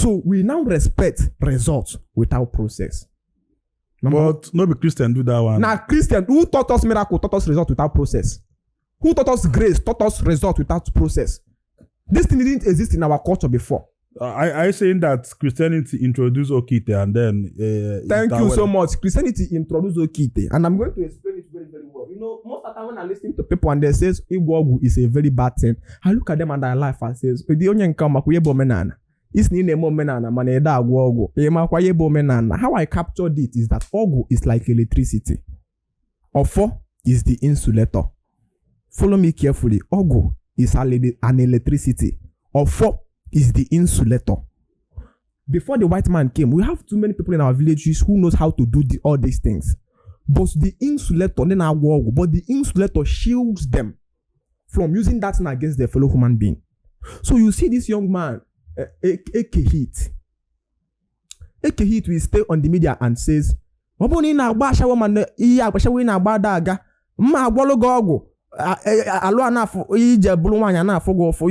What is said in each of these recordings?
So we now respect results without process. But no be Christian do that one. Now Christian, who taught us miracle, taught us result without process. Who taught us grace, taught us result without process. This thing didn't exist in our culture before. I saying that Christianity introduced Okiete and then... Thank you so much. Christianity introduced Okiete. And I'm going to explain it very, very well. You know, most of the time when I listen to people and they say Igwogu is a very bad thing, I look at them and I laugh and say, the only come menana. It's name menana, maneda Igwogu. How I captured it is that Ogu is like electricity. Ofo is the insulator. Follow me carefully. Ogu is an electricity. Ofo is the insulator. Before the white man came, we have too many people in our villages who knows how to do all these things. But the insulator, but the insulator shields them from using that thing against their fellow human being. So you see this young man, Okiete will stay on the media and says, you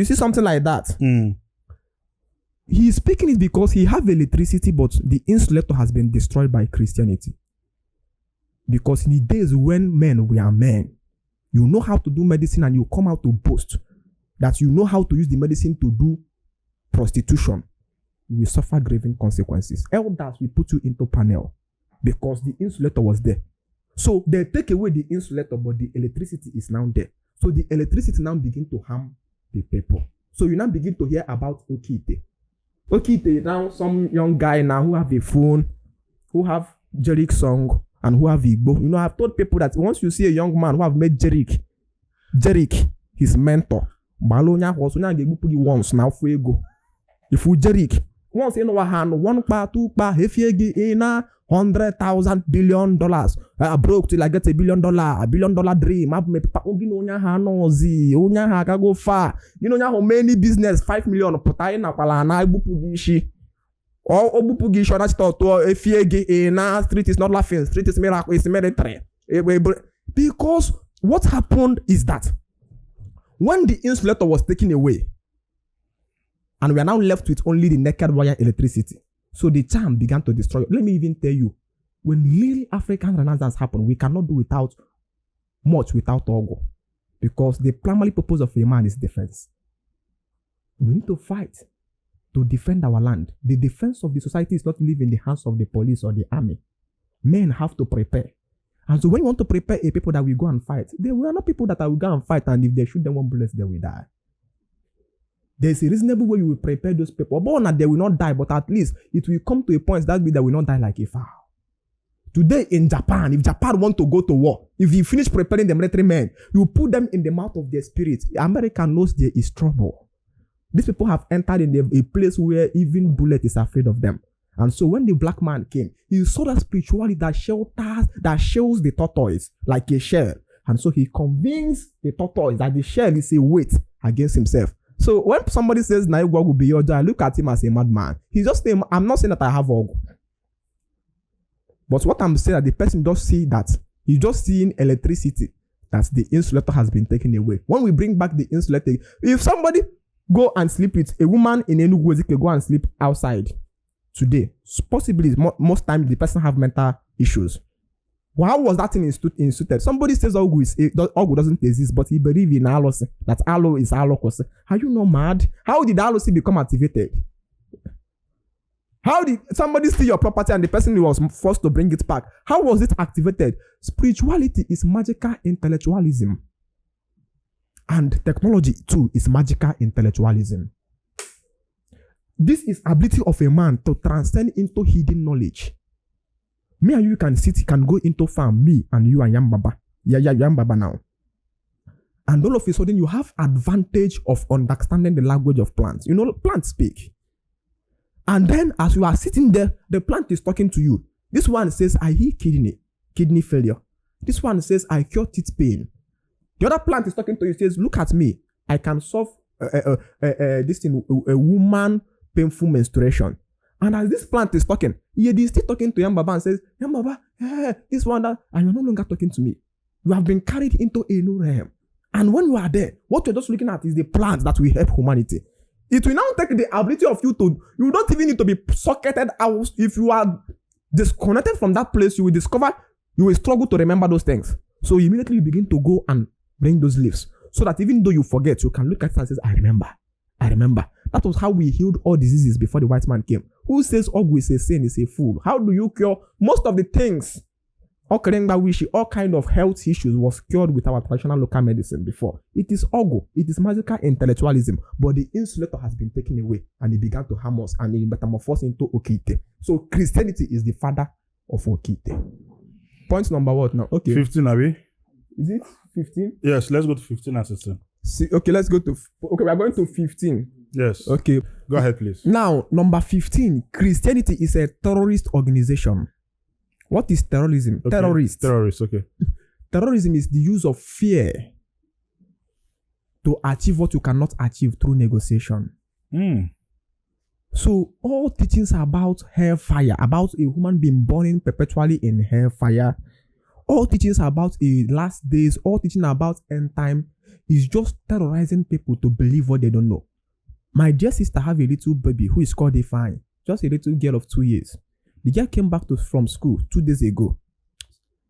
see something like that. He is speaking it because he have electricity, but the insulator has been destroyed by Christianity. Because in the days when men were men, you know how to do medicine and you come out to boast that you know how to use the medicine to do prostitution. You will suffer grave consequences. Elders will put you into panel because the insulator was there. So they take away the insulator, but the electricity is now there. So the electricity now begin to harm the people. So you now begin to hear about Okiete. Okiete now some young guy now who have a phone, who have Jerick song, and who have Igbo. You know, I've told people that once you see a young man who have met Jerick, his mentor, Balonya was once now for ego. If you Jerick, once in our hand, 1 pa, 2 pa, if you get in $100,000 billion, I broke till I get $1 billion, $1 billion dream. I've made onya ha no zi, onya ha ka go far. You know how many business 5 million putai na pala na ibupugishi. Or obupugishi na start to if you get in street is not laughing, street is miracle, it's military. Because what happened is that when the insulator was taken away, and we are now left with only the naked wire electricity. So the charm began to destroy. Let me even tell you, when real African Renaissance happened, we cannot do much without Ogo. Because the primary purpose of a man is defense. We need to fight to defend our land. The defense of the society is not live in the hands of the police or the army. Men have to prepare. And so when you want to prepare a people that will go and fight, they are not people that will go and fight, and if they shoot them 1 bullet, they will die. There's a reasonable way you will prepare those people. But not they will not die, but at least it will come to a point that they will not die like a fowl. Today in Japan, if Japan want to go to war, if you finish preparing the military men, you put them in the mouth of their spirit. America knows there is trouble. These people have entered in a place where even bullet is afraid of them. And so when the black man came, he saw that spirituality that shells the tortoise like a shell. And so he convinced the tortoise that the shell is a weight against himself. So when somebody says Naigwa will be your job, I look at him as a madman. He's just saying, I'm not saying that I have Ogu. But what I'm saying that the person just see that he's just seeing electricity, that the insulator has been taken away. When we bring back the insulator, if somebody go and sleep with a woman in Enugu, they go and sleep outside today, possibly most times the person have mental issues. Well, how was that thing instituted? Somebody says Ogu doesn't exist, but he believes in Alosi, that Alo is Alokos. Are you not mad? How did Alosi become activated? How did somebody steal your property and the person was forced to bring it back? How was it activated? Spirituality is magical intellectualism. And technology too is magical intellectualism. This is ability of a man to transcend into hidden knowledge. Me and you can go into farm, me and you and Yambaba. Yeah, Yambaba now. And all of a sudden you have advantage of understanding the language of plants. You know, plants speak. And then as you are sitting there, the plant is talking to you. This one says, I heal kidney failure. This one says, I cure teeth pain. The other plant is talking to you, says, look at me. I can solve this thing, a woman painful menstruation. And as this plant is talking, he is still talking to Yambaba and says, Yambaba, this one, that, and you're no longer talking to me. You have been carried into a new realm. And when you are there, what you're just looking at is the plants that will help humanity. It will now take the ability of you to, you don't even need to be socketed out. If you are disconnected from that place, you will discover, you will struggle to remember those things. So immediately you begin to go and bring those leaves. So that even though you forget, you can look at it and say, I remember. I remember. That was how we healed all diseases before the white man came. Who says Ogu is a sin is a fool? How do you cure most of the things? All kind of health issues was cured with our traditional local medicine before. It is Ogu. It is magical intellectualism. But the insulator has been taken away and it began to harm us and it metamorphosed into Okiete. So Christianity is the father of Okiete. Point number what now? Okay. 15, Abi? Is it 15? Yes, let's go to 15 and 16. Okay, let's go to... Okay, we are going to 15. Yes. Okay. Go ahead, please. Now, number 15. Christianity is a terrorist organization. What is terrorism? Okay. Terrorist, okay. Terrorism is the use of fear to achieve what you cannot achieve through negotiation. So all teachings about hellfire, about a human being burning perpetually in hellfire, all teachings about a last days, all teaching about end time is just terrorizing people to believe what they don't know. My dear sister have a little baby who is called Define, just a little girl of 2 years. The girl came back from school 2 days ago.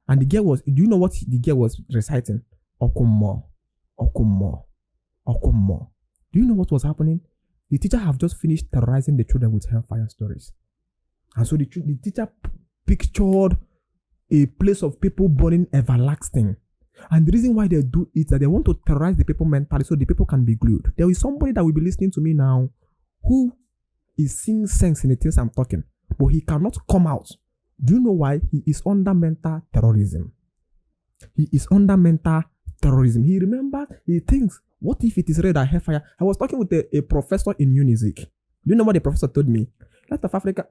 And the girl was, do you know what the girl was reciting? Okummo, Okummo, Okummo. Do you know what was happening? The teacher have just finished terrorizing the children with hellfire stories. And so the teacher pictured a place of people burning everlasting. And the reason why they do it is that they want to terrorize the people mentally so the people can be glued. There is somebody that will be listening to me now who is seeing sense in the things I'm talking, but he cannot come out. Do you know why? He is under mental terrorism. He is under mental terrorism. He remembers, he thinks, what if it is red at hellfire? I was talking with a professor in Unizik. Do you know what the professor told me? Light of Africa.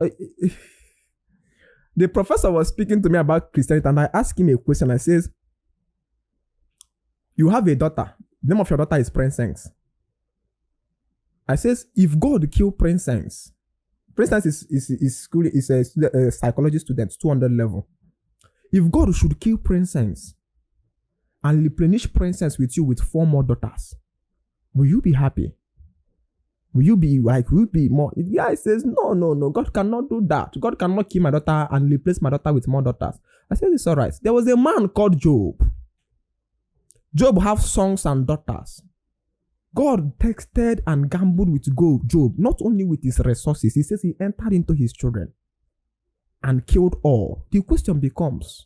The professor was speaking to me about Christianity and I asked him a question. I says, you have a daughter. The name of your daughter is Princess. I says, if God killed Princess is a psychology student, 200 level. If God should kill Princess and replenish Princess with you with 4 more daughters, will you be happy? Will you be more? The guy says, no, God cannot do that. God cannot kill my daughter and replace my daughter with more daughters. I said, it's all right. There was a man called Job. Job have sons and daughters. God texted and gambled with Job, not only with his resources. He says he entered into his children and killed all. The question becomes,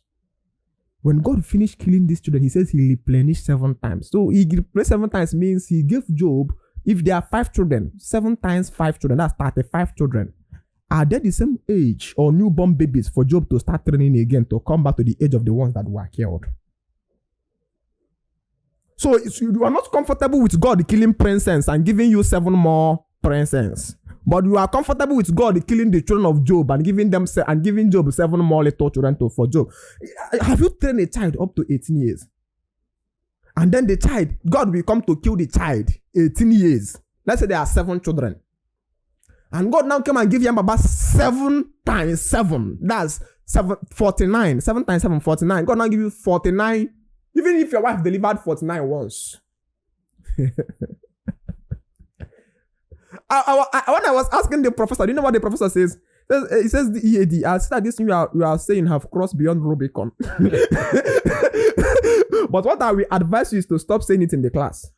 when God finished killing these children, he says he replenished 7 times. So he replenished 7 times means he gave Job, if there are 5 children, 7 times 5 children, that's 35 children. Are they the same age or newborn babies for Job to start training again to come back to the age of the ones that were killed? So you are not comfortable with God killing Princess and giving you 7 more Princess. But you are comfortable with God killing the children of Job and giving Job 7 more little children for Job. Have you trained a child up to 18 years? And then the child, God will come to kill the child 18 years. Let's say there are 7 children. And God now come and give him about 7 times 7. That's 49. 7 times 7, 49. God now give you 49. Even if your wife delivered 49 once. When I was asking the professor, do you know what the professor says? He says the EAD. I said this thing you are saying have crossed beyond Rubicon. But what I will advise you is to stop saying it in the class.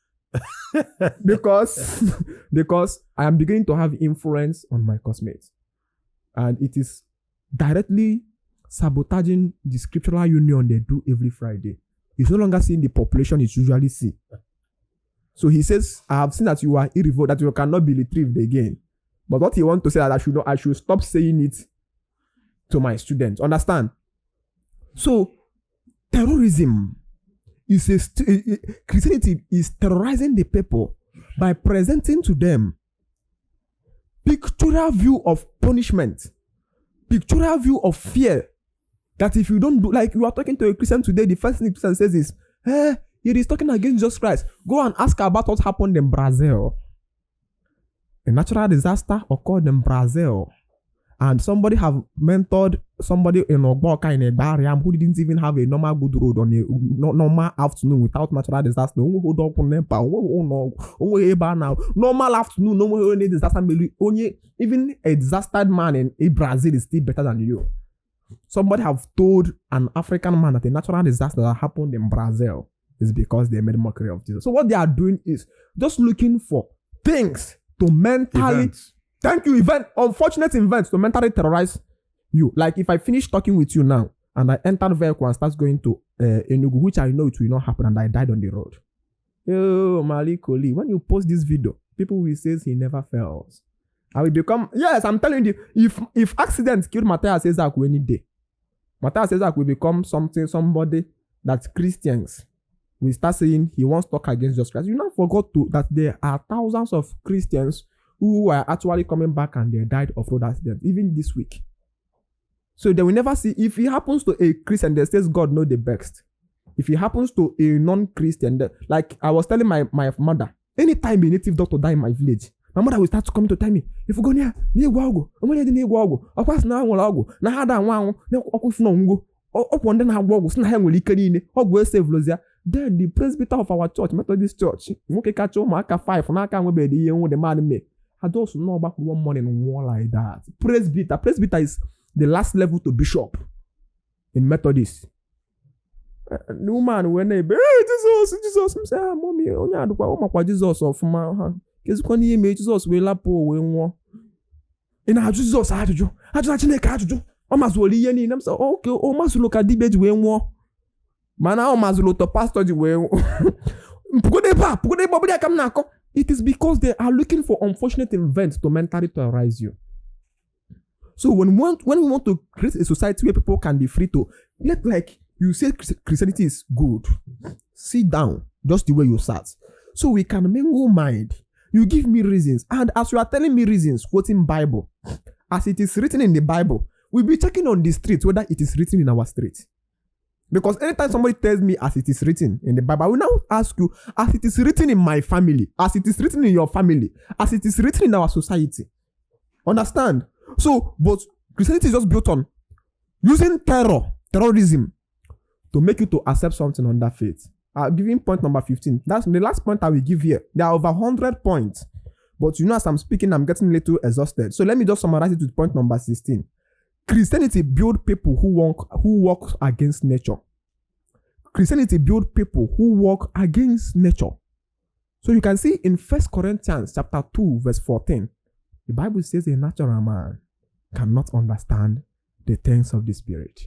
because I am beginning to have influence on my classmates. And it is directly sabotaging the scriptural union they do every Friday. He's no longer seeing the population it usually see. So he says, I have seen that you are irrevocable, that you cannot be retrieved again. But what he wants to say is that I should stop saying it to my students. Understand? So, terrorism is Christianity is terrorizing the people by presenting to them pictorial view of punishment, pictorial view of fear. That if you don't do, like you are talking to a Christian today, the first thing the Christian says is, he is talking against Jesus Christ. Go and ask about what happened in Brazil. A natural disaster occurred in Brazil. and somebody have mentored somebody in Ogboka in a Bariam who didn't even have a normal good road on a normal afternoon without natural disaster. Hold up on them, normal afternoon, no disaster. Only even a disastered man in Brazil is still better than you. Somebody have told an African man that a natural disaster that happened in Brazil is because they made mockery of Jesus. So what they are doing is just looking for things to mentally, unfortunate events to mentally terrorize you. Like if I finish talking with you now and I enter the vehicle and start going to Enugu, which I know it will not happen, and I died on the road. Oh, Malikoli, when you post this video, people will say he never fails. I will become, yes, I'm telling you, if accidents killed Matthias Ezak any day, Matthias Ezak will become somebody that Christians will start saying he wants to talk against Jesus Christ. You now forgot that there are thousands of Christians who are actually coming back and they died of road accidents, even this week. So they will never see, if it happens to a Christian, they says God know the best. If it happens to a non-Christian, like I was telling my mother, anytime a native doctor die in my village, my mother will start to come to tell me, if you go near Guago, I'm going to Guago, of course now Wago, Nahada Wang, no Okufno, upon then have Wagos, Naham will Ikanine, or save Lozia. Then the presbyter of our church, Methodist Church, Mokekacho, Maka 5, Naka will be the young the man me. Had also know about 1 morning and war like that. Presbyter is the last level to bishop in Methodist. No man when they Jesus, say, mommy, only I do what Jesus of my. Because when he made Jesus will up when war. In our Jesus, I do. I just actually do. Almost will he any them so okay, almost look at debate when war. Man, I almost look to pastor the way. It is because they are looking for unfortunate events to mentally terrorize you. So when we want to create a society where people can be free to, like you say Christianity is good, sit down just the way you sat. So we can mingle mind. You give me reasons. And as you are telling me reasons, quoting Bible, as it is written in the Bible, we'll be checking on the street whether it is written in our street. Because anytime somebody tells me as it is written in the Bible, I will now ask you, as it is written in my family, as it is written in your family, as it is written in our society. Understand? So, but Christianity is just built on using terrorism, to make you to accept something on that faith. I'll give you point number 15. That's the last point I will give here. There are over 100 points. But you know, as I'm speaking, I'm getting a little exhausted. So let me just summarize it with point number 16. Christianity build people who walk against nature. Christianity build people who walk against nature. So you can see in 1 Corinthians chapter 2, verse 14, the Bible says a natural man cannot understand the things of the Spirit.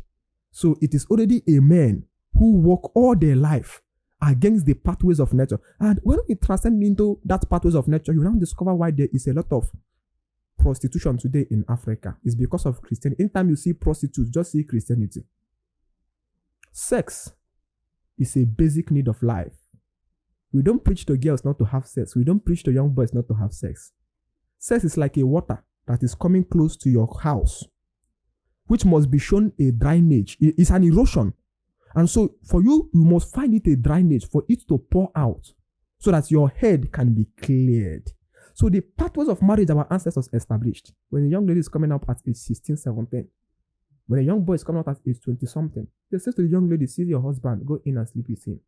So it is already a man who walk all their life against the pathways of nature. And when we transcend into that pathways of nature, you now discover why there is a lot of prostitution today in Africa. It's because of Christianity. Anytime you see prostitutes, just see Christianity. Sex is a basic need of life. We don't preach to girls not to have sex. We don't preach to young boys not to have sex. Sex is like a water that is coming close to your house, which must be shown a drainage. It's an erosion. And so for you, you must find it a drainage for it to pour out so that your head can be cleared. So the pathways of marriage our ancestors established. When a young lady is coming up at age 16, 17, when a young boy is coming out at age 20 something, they say to the young lady, see your husband, go in and sleep with him.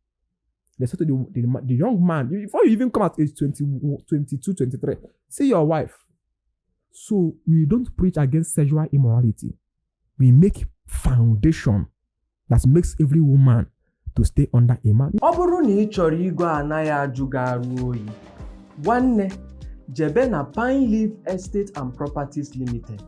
They say to the young man, before you even come at age 20, 22, 23, see your wife. So we don't preach against sexual immorality. We make foundation that makes every woman to stay under a man. Ọ bụrụ na ị chọrọ igwe anaghị ajụ gị arụ oyi, nwanne jebe na Pine Leaf Estate and Properties Limited.